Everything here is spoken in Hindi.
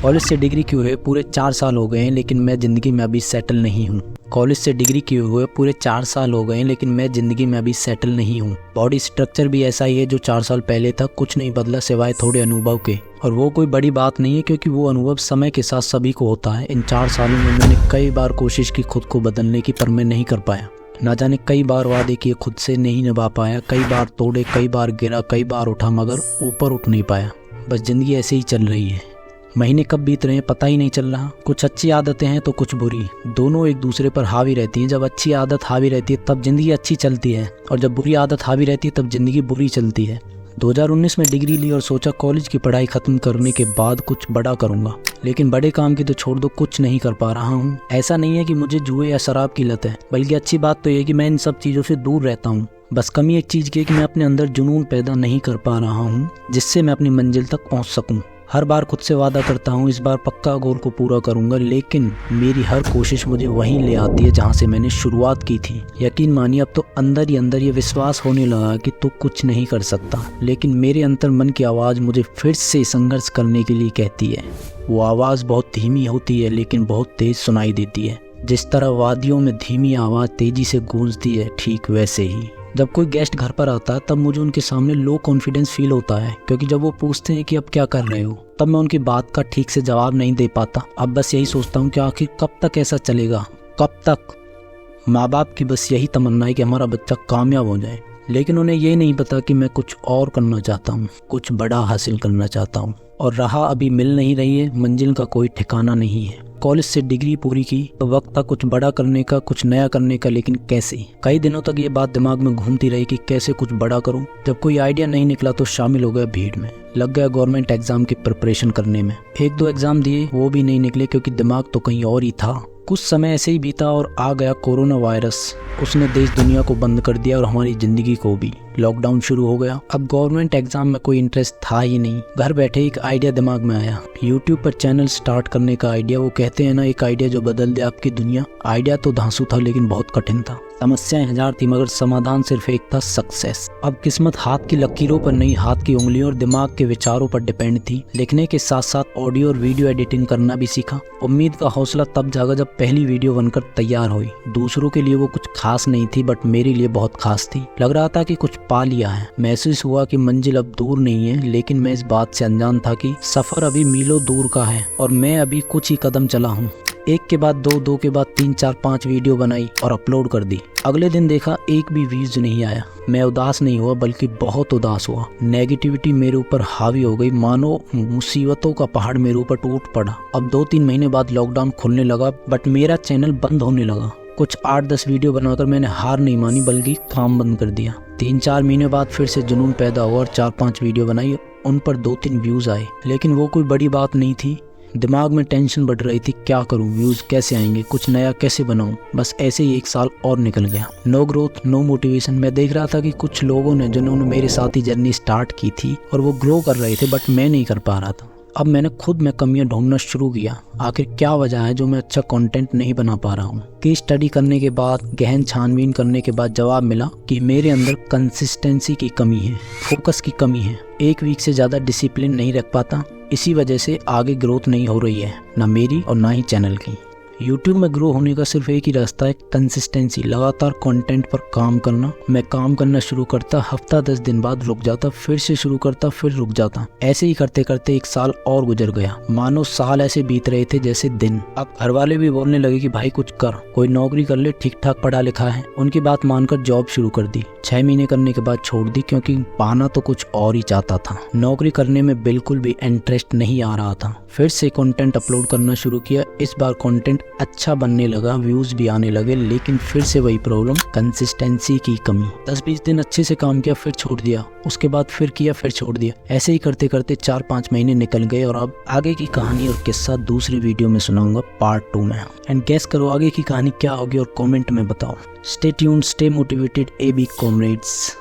कॉलेज से डिग्री किए हुए पूरे 4 साल हो गए हैं, लेकिन मैं ज़िंदगी में अभी सेटल नहीं हूँ। कॉलेज से डिग्री किए हुए पूरे 4 साल हो गए हैं, लेकिन मैं ज़िंदगी में अभी सेटल नहीं हूँ। बॉडी स्ट्रक्चर भी ऐसा ही है जो 4 साल पहले था, कुछ नहीं बदला सिवाय थोड़े अनुभव के। और वो कोई बड़ी बात नहीं है, क्योंकि वो अनुभव समय के साथ सभी को होता है। इन 4 सालों में मैंने कई बार कोशिश की खुद को बदलने की, पर मैं नहीं कर पाया। ना जाने कई बार वादे किए, खुद से नहीं निभा पाया। कई बार तोड़े, कई बार गिरा, कई बार उठा, मगर ऊपर उठ नहीं पाया। बस ज़िंदगी ऐसे ही चल रही है। महीने कब बीत रहे हैं पता ही नहीं चल रहा। कुछ अच्छी आदतें हैं तो कुछ बुरी, दोनों एक दूसरे पर हावी रहती हैं। जब अच्छी आदत हावी रहती है तब ज़िंदगी अच्छी चलती है, और जब बुरी आदत हावी रहती है तब ज़िंदगी बुरी चलती है। 2019 में डिग्री ली और सोचा कॉलेज की पढ़ाई ख़त्म करने के बाद कुछ बड़ा करूँगा, लेकिन बड़े काम की तो छोड़ दो, कुछ नहीं कर पा रहा हूँ। ऐसा नहीं है कि मुझे जुए या शराब की लत है, बल्कि अच्छी बात तो ये है कि मैं इन सब चीज़ों से दूर रहता हूँ। बस कमी एक चीज़ की है कि मैं अपने अंदर जुनून पैदा नहीं कर पा रहा हूँ, जिससे मैं अपनी मंजिल तक पहुँच सकूँ। हर बार खुद से वादा करता हूँ इस बार पक्का गोल को पूरा करूँगा, लेकिन मेरी हर कोशिश मुझे वहीं ले आती है जहाँ से मैंने शुरुआत की थी। यकीन मानिए अब तो अंदर ही अंदर ये विश्वास होने लगा कि तू कुछ नहीं कर सकता, लेकिन मेरे अंतर मन की आवाज़ मुझे फिर से संघर्ष करने के लिए कहती है। वो आवाज़ बहुत धीमी होती है, लेकिन बहुत तेज़ सुनाई देती है। जिस तरह वादियों में धीमी आवाज़ तेज़ी से गूंजती है, ठीक वैसे ही जब कोई गेस्ट घर पर आता है तब मुझे उनके सामने लो कॉन्फिडेंस फील होता है, क्योंकि जब वो पूछते हैं कि अब क्या कर रहे हो, तब मैं उनकी बात का ठीक से जवाब नहीं दे पाता। अब बस यही सोचता हूँ कि आखिर कब तक ऐसा चलेगा, कब तक। माँ बाप की बस यही तमन्ना है कि हमारा बच्चा कामयाब हो जाए, लेकिन उन्हें ये नहीं पता कि मैं कुछ और करना चाहता हूँ, कुछ बड़ा हासिल करना चाहता हूँ, और राह अभी मिल नहीं रही है, मंजिल का कोई ठिकाना नहीं है। कॉलेज से डिग्री पूरी की तो वक्त था कुछ बड़ा करने का, कुछ नया करने का, लेकिन कैसे। कई दिनों तक ये बात दिमाग में घूमती रही कि कैसे कुछ बड़ा करूं। जब कोई आइडिया नहीं निकला तो शामिल हो गया भीड़ में, लग गया गवर्नमेंट एग्जाम की प्रिपरेशन करने में। 1-2 एग्जाम दिए, वो भी नहीं निकले, क्योंकि दिमाग तो कहीं और ही था। कुछ समय ऐसे ही बीता और आ गया कोरोना वायरस। उसने देश दुनिया को बंद कर दिया और हमारी जिंदगी को भी। लॉकडाउन शुरू हो गया। अब गवर्नमेंट एग्जाम में कोई इंटरेस्ट था ही नहीं। घर बैठे एक आइडिया दिमाग में आया, यूट्यूब पर चैनल स्टार्ट करने का आइडिया। वो कहते हैं ना, एक आइडिया जो बदल दे आपकी दुनिया। आइडिया तो धांसू था, लेकिन बहुत कठिन था। समस्याएं हजार थी, मगर समाधान सिर्फ एक था, सक्सेस। अब किस्मत हाथ की लकीरों पर नहीं, हाथ की उंगलियों और दिमाग के विचारों पर डिपेंड थी। लिखने के साथ साथ ऑडियो और वीडियो एडिटिंग करना भी सीखा। उम्मीद का हौसला तब जागा जब पहली वीडियो बनकर तैयार हुई। दूसरों के लिए वो कुछ खास नहीं थी, बट मेरे लिए बहुत खास थी। लग रहा था कि कुछ पा लिया है। महसूस हुआ कि मंजिल अब दूर नहीं है, लेकिन मैं इस बात से अनजान था कि सफर अभी मीलों दूर का है और मैं अभी कुछ ही कदम चला हूँ। एक के बाद दो, दो के बाद 3, 4, 5 वीडियो बनाई और अपलोड कर दी। अगले दिन देखा एक भी व्यूज नहीं आया। मैं उदास नहीं हुआ, बल्कि बहुत उदास हुआ। नेगेटिविटी मेरे ऊपर हावी हो गई, मानो मुसीबतों का पहाड़ मेरे ऊपर टूट पड़ा। अब 2-3 महीने बाद लॉकडाउन खुलने लगा, बट मेरा चैनल बंद होने लगा। कुछ 8-10 वीडियो बनाकर मैंने हार नहीं मानी, बल्कि काम बंद कर दिया। 3-4 महीने बाद फिर से जुनून पैदा हुआ और 4-5 वीडियो बनाई। उन पर 2-3 व्यूज आए, लेकिन वो कोई बड़ी बात नहीं थी। दिमाग में टेंशन बढ़ रही थी, क्या करूं, व्यूज कैसे आएंगे, कुछ नया कैसे बनाऊं। बस ऐसे ही 1 साल और निकल गया। No growth, no motivation. मैं देख रहा था कि कुछ लोगों ने, जिन्होंने मेरे साथ ही जर्नी स्टार्ट की थी, और वो ग्रो कर रहे थे, बट मैं नहीं कर पा रहा था। अब मैंने खुद में कमियां ढूंढना शुरू किया। आखिर क्या वजह है जो मैं अच्छा कंटेंट नहीं बना पा रहा हूँ। केस स्टडी करने के बाद, गहन छानबीन करने के बाद जवाब मिला कि मेरे अंदर कंसिस्टेंसी की कमी है, फोकस की कमी है। 1 वीक से ज़्यादा डिसिप्लिन नहीं रख पाता। इसी वजह से आगे ग्रोथ नहीं हो रही है, ना मेरी और ना ही चैनल की। यूट्यूब में ग्रो होने का सिर्फ एक ही रास्ता है, कंसिस्टेंसी, लगातार कंटेंट पर काम करना। मैं काम करना शुरू करता, हफ्ता 10 दिन बाद रुक जाता, फिर से शुरू करता, फिर रुक जाता। ऐसे ही करते करते 1 साल और गुजर गया। मानो साल ऐसे बीत रहे थे जैसे दिन। अब घर वाले भी बोलने लगे कि भाई कुछ कर, कोई नौकरी कर ले, ठीक ठाक पढ़ा लिखा है। उनकी बात मानकर जॉब शुरू कर दी। 6 महीने करने के बाद छोड़ दी, क्योंकि पाना तो कुछ और ही चाहता था। नौकरी करने में बिल्कुल भी इंटरेस्ट नहीं आ रहा था। फिर से कंटेंट अपलोड करना शुरू किया। इस बार कंटेंट अच्छा बनने लगा, व्यूज भी आने लगे, लेकिन फिर से वही प्रॉब्लम, कंसिस्टेंसी की कमी। 10-20 दिन अच्छे से काम किया, फिर छोड़ दिया। उसके बाद फिर किया, फिर छोड़ दिया। ऐसे ही करते करते 4-5 महीने निकल गए, और अब आगे की कहानी और किस्सा दूसरी वीडियो में सुनाऊंगा, पार्ट 2 में। एंड गेस करो आगे की कहानी क्या होगी और कमेंट में बताओ। Stay tuned, stay motivated, AB comrades.